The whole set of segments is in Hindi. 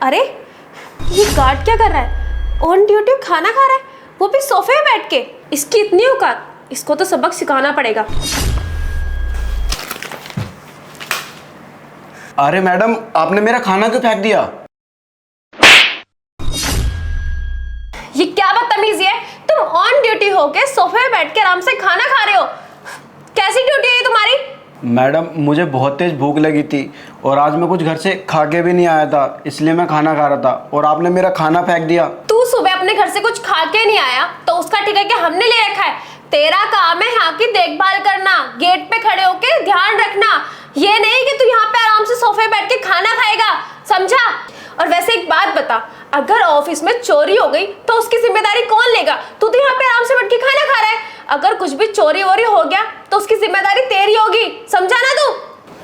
अरे ये गार्ड क्या कर रहा है? ऑन ड्यूटी खाना खा रहा है, वो भी सोफे में बैठ के। इसकी इतनी औकात, इसको तो सबक सिखाना पड़ेगा। अरे मैडम, आपने मेरा खाना क्यों फेंक दिया? ये क्या बदतमीजी है? तुम ऑन ड्यूटी होके सोफे में बैठ के आराम से खाना खा रहे हो। कैसी ड्यूटी है ये तुम्हारी? मैडम, मुझे बहुत तेज भूख लगी थी और आज मैं कुछ घर से खा के भी नहीं आया था, इसलिए मैं खाना खा रहा था और आपने मेरा खाना फेंक दिया। तू सुबह अपने घर से कुछ खा के नहीं आया तो उसका ठिका क्या हमने ले रखा है? तेरा काम है यहाँ की देखभाल करना, गेट पे खड़े होके ध्यान रखना। ये नहीं कि तू यहाँ पे आराम से सोफे बैठ के खाना खाएगा, समझा? और वैसे एक बात बता, अगर ऑफिस में चोरी हो गई तो उसकी जिम्मेदारी कौन लेगा? तू तो यहाँ पे आराम से बैठ के खाना खा रहा है। अगर कुछ भी चोरी वोरी हो गया तो उसकी जिम्मेदारी तेरी होगी, समझा ना तू?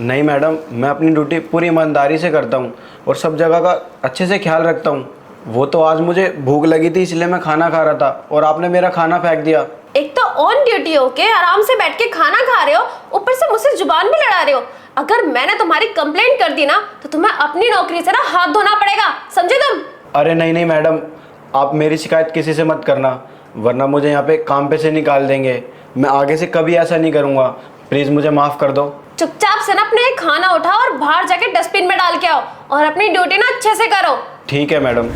नहीं मैडम, मैं अपनी ड्यूटी पूरी ईमानदारी से करता हूँ और सब जगह का अच्छे से ख्याल रखता हूँ। वो तो आज मुझे भूख लगी थी इसलिए मैं खाना खा रहा था और आपने मेरा खाना फेंक दिया। एक तो ऑन ड्यूटी होके आराम से बैठ के खाना खा रहे हो, ऊपर से मुझसे जुबान भी लड़ा रहे हो। अगर मैंने तुम्हारी कंप्लेंट कर दी ना तो तुम्हें अपनी नौकरी से ना हाथ धोना पड़ेगा, समझे तुम? अरे नहीं नहीं मैडम, आप मेरी शिकायत किसी से मत करना, वरना मुझे यहाँ पे काम पे से निकाल देंगे। मैं आगे से कभी ऐसा नहीं करूँगा, प्लीज़ मुझे माफ़ कर दो। चुपचाप से ना अपने खाना उठाओ और बाहर जाके डस्टबिन में डाल के आओ और अपनी ड्यूटी ना अच्छे से करो। ठीक है मैडम।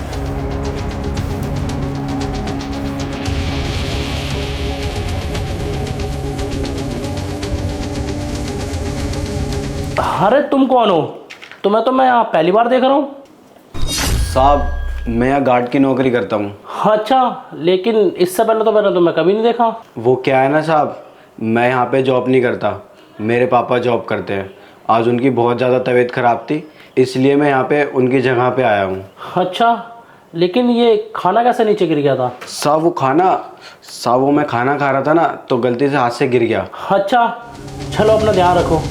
अरे तुम कौन हो? तुम्हें तो मैं यहाँ पहली बार देख रहा हूँ। साहब, मैं यहाँ गार्ड की नौकरी करता हूँ। अच्छा, लेकिन इससे पहले तो मैंने तुम्हें कभी नहीं देखा। वो क्या है ना साहब, मैं यहाँ पे जॉब नहीं करता, मेरे पापा जॉब करते हैं। आज उनकी बहुत ज़्यादा तबीयत ख़राब थी, इसलिए मैं यहाँ पे उनकी जगह पे आया हूँ। अच्छा, लेकिन ये खाना कैसे नीचे गिर गया था? साहब वो मैं खाना खा रहा था ना तो गलती से हाथ से गिर गया। अच्छा, चलो अपना ध्यान रखो।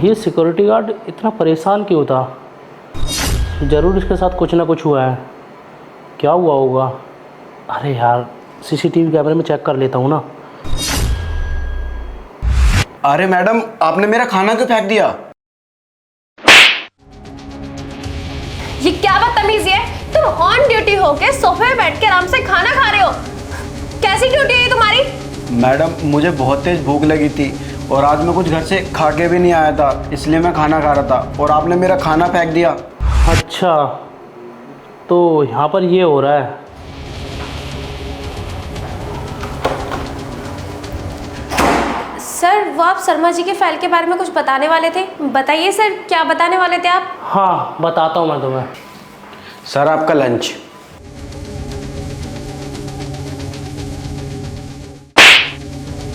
ये सिक्योरिटी गार्ड इतना परेशान क्यों था? ज़रूर इसके साथ कुछ ना कुछ हुआ है। क्या हुआ होगा? अरे यार, सीसीटीवी कैमरे में चेक कर लेता हूँ ना। अरे मैडम, आपने मेरा खाना क्यों फेंक दिया? ये क्या बदतमीजी है? तुम ऑन ड्यूटी होके सोफे में बैठ के आराम से खाना खा रहे हो। कैसी ड्यूटी है तुम्हारी? मैडम, मुझे बहुत तेज भूख लगी थी और आज मैं कुछ घर से खा के भी नहीं आया था, इसलिए मैं खाना खा रहा था और आपने मेरा खाना फेंक दिया। अच्छा, तो यहाँ पर ये हो रहा है। सर, वो आप शर्मा जी के फाइल के बारे में कुछ बताने वाले थे, बताइए सर, क्या बताने वाले थे आप? हाँ, बताता हूँ मैं तुम्हें। सर, आपका लंच।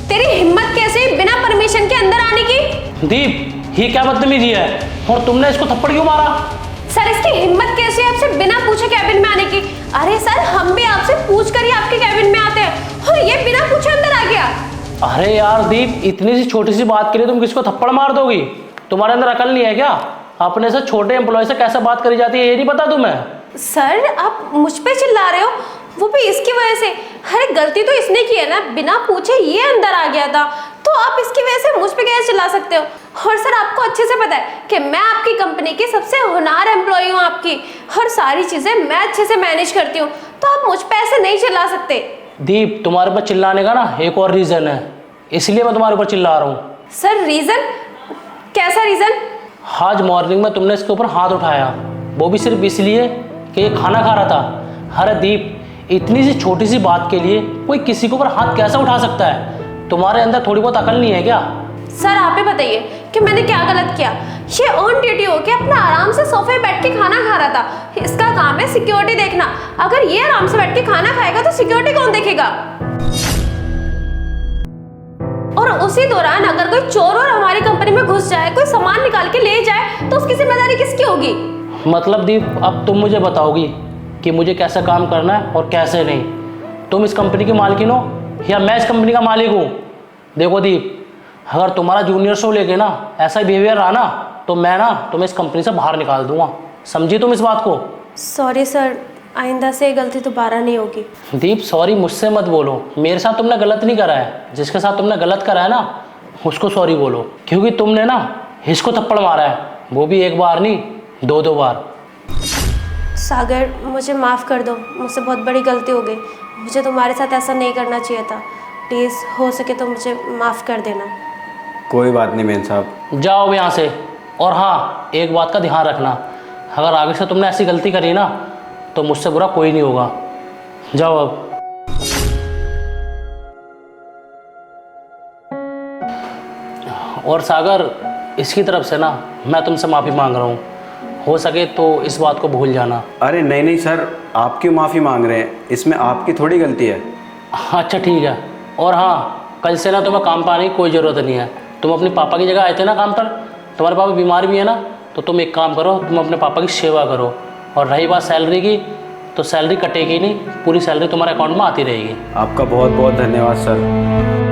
तेरी हिम्मत कैसे बिना परमिशन के अंदर आने की? दीप, ये क्या बदतमीजी है? और तुमने इसको थप्पड़ क्यों मारा? सर, इसकी हिम्मत कैसे है आपसे बिना पूछे कैबिन में आने की? अरे सर, हम भी आपसे पूछ कर ही आपके कैबिन में आते हैं और ये बिना पूछे अंदर आ गया। अरे यार दीप, इतनी सी छोटी सी बात के लिए तुम किसको थप्पड़ मार दोगी? तुम्हारे अंदर अकल नहीं है क्या? अपने से छोटे एम्प्लॉय से कैसे बात करी जाती है ये नहीं पता तुम्हें? सर, आप मुझ पे चिल्ला रहे हो, वो भी इसकी वजह से। अरे गलती तो इसने की है ना, बिना पूछे ये अंदर आ गया था, तो आप इसकी वजह से मुझ पे कैसे चिल्ला सकते हो? और सर, आपको अच्छे से पता है कि मैं आपकी कंपनी की सबसे होनहार एम्प्लॉय हूँ आपकी, और सारी चीजें मैं अच्छे से मैनेज करती हूँ, तो आप मुझ पे ऐसे नहीं चिल्ला सकते। दीप, तुम्हारे ऊपर चिल्लाने का ना एक और रीजन है, इसलिए मैं तुम्हारे ऊपर चिल्ला रहा हूँ। Sir, reason? कैसा रीजन? आज मॉर्निंग में तुमने इसके ऊपर हाथ उठाया, वो भी सिर्फ इसलिए कि ये खाना खा रहा था। अरे दीप, इतनी सी छोटी सी बात के लिए कोई किसी के ऊपर हाथ कैसे उठा सकता है? तुम्हारे अंदर थोड़ी बहुत अकल नहीं है क्या? सर, आप ही बताइए कि मैंने क्या गलत किया? ये ऑन ड्यूटी होके अपना आराम से सोफे बैठ के खाना खा रहा था, इसका काम है सिक्योरिटी देखना। अगर ये आराम से बैठ के खाना खाएगा तो सिक्योरिटी कौन देखेगा? और उसी दौरान अगर कोई चोर और हमारी कंपनी में घुस जाए, कोई सामान निकाल के ले जाए, तो उसकी जिम्मेदारी किसकी होगी? मतलब दीप, अब तुम मुझे बताओगी कि मुझे कैसा काम करना है और कैसे नहीं? तुम इस कंपनी की मालकिन हो या मैं इस कंपनी का मालिक हूँ? देखो दीप, अगर तुम्हारा जूनियर शो लेके ना ऐसा बिहेवियर रहा ना तो मैं ना तुम्हें इस कंपनी से बाहर निकाल दूंगा, समझी तुम इस बात को? सॉरी सर, आइंदा से गलती दोबारा नहीं होगी। दीप, सॉरी मुझसे मत बोलो, मेरे साथ तुमने गलत नहीं करा है, जिसके साथ तुमने गलत करा है ना उसको सॉरी बोलो, क्योंकि तुमने ना इसको थप्पड़ मारा है, वो भी एक बार नहीं, 2-2 बार। सागर, मुझे माफ़ कर दो, मुझसे बहुत बड़ी गलती हो गई। मुझे तुम्हारे साथ ऐसा नहीं करना चाहिए था। प्लीज़ हो सके तो मुझे माफ़ कर देना। कोई बात नहीं मेम साहब। जाओ अब यहाँ से। और हाँ, एक बात का ध्यान रखना, अगर आगे से तुमने ऐसी गलती करी ना तो मुझसे बुरा कोई नहीं होगा। जाओ अब। और सागर, इसकी तरफ से ना मैं तुमसे माफ़ी मांग रहा हूँ, हो सके तो इस बात को भूल जाना। अरे नहीं नहीं सर, आप क्यों माफ़ी मांग रहे हैं, इसमें आपकी थोड़ी गलती है। अच्छा ठीक है। और हाँ, कल से ना तुम्हें काम पर आने की कोई ज़रूरत नहीं है। तुम अपने पापा की जगह आए थे ना काम पर, तुम्हारे पापा बीमार भी है ना, तो तुम एक काम करो, तुम अपने पापा की सेवा करो। और रही बात सैलरी की, तो सैलरी कटेगी नहीं, पूरी सैलरी तुम्हारे अकाउंट में आती रहेगी। आपका बहुत बहुत धन्यवाद सर।